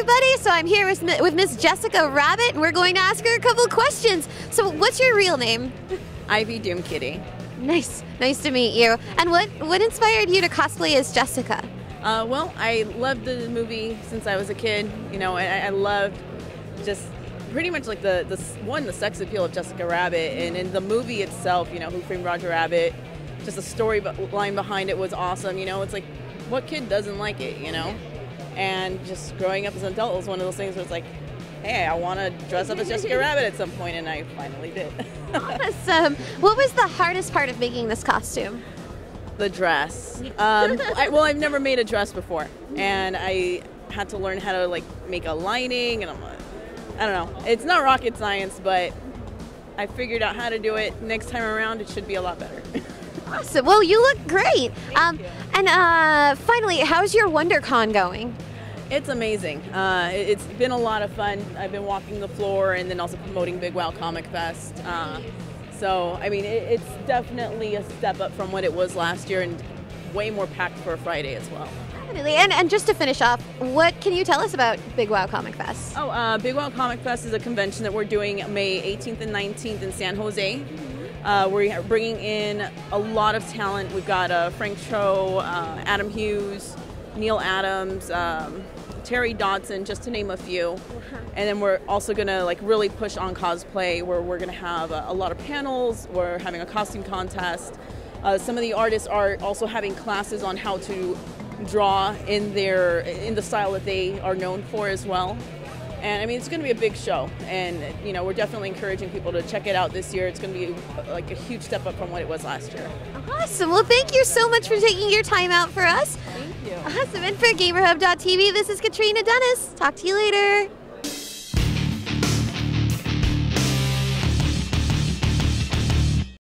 everybody. So I'm here with Miss Jessica Rabbit, and we're going to ask her a couple questions. So what's your real name? Ivy Doom Kitty. Nice to meet you. And what inspired you to cosplay as Jessica? Well, I loved the movie since I was a kid. You know, I loved just pretty much like the sex appeal of Jessica Rabbit, and in the movie itself, you know, Who Framed Roger Rabbit, just the storyline behind it was awesome. You know, it's like, what kid doesn't like it, you know? And just growing up as an adult was one of those things where it's like, hey, I want to dress up as Jessica Rabbit at some point, and I finally did. Awesome. What was the hardest part of making this costume? The dress. I've never made a dress before, and I had to learn how to like make a lining, and I don't know. It's not rocket science, but I figured out how to do it. Next time around, it should be a lot better. Awesome. Well, you look great. Thank you. And finally, how's your WonderCon going? It's amazing. It's been a lot of fun. I've been walking the floor and then also promoting Big Wow Comic Fest. So, I mean, it's definitely a step up from what it was last year, and way more packed for a Friday as well. Definitely. And just to finish off, what can you tell us about Big Wow Comic Fest? Big Wow Comic Fest is a convention that we're doing May 18th and 19th in San Jose. We're bringing in a lot of talent. We've got Frank Cho, Adam Hughes, Neil Adams, Terry Dodson, just to name a few. And then we're also going to like really push on cosplay, where we're going to have a lot of panels. We're having a costume contest. Some of the artists are also having classes on how to draw in the style that they are known for as well. And I mean, it's going to be a big show, and you know, we're definitely encouraging people to check it out this year. It's going to be like a huge step up from what it was last year. Awesome. Well, thank you so much for taking your time out for us. Thank you. Awesome. And for GamerHub.tv, this is Katrina Dennis. Talk to you later.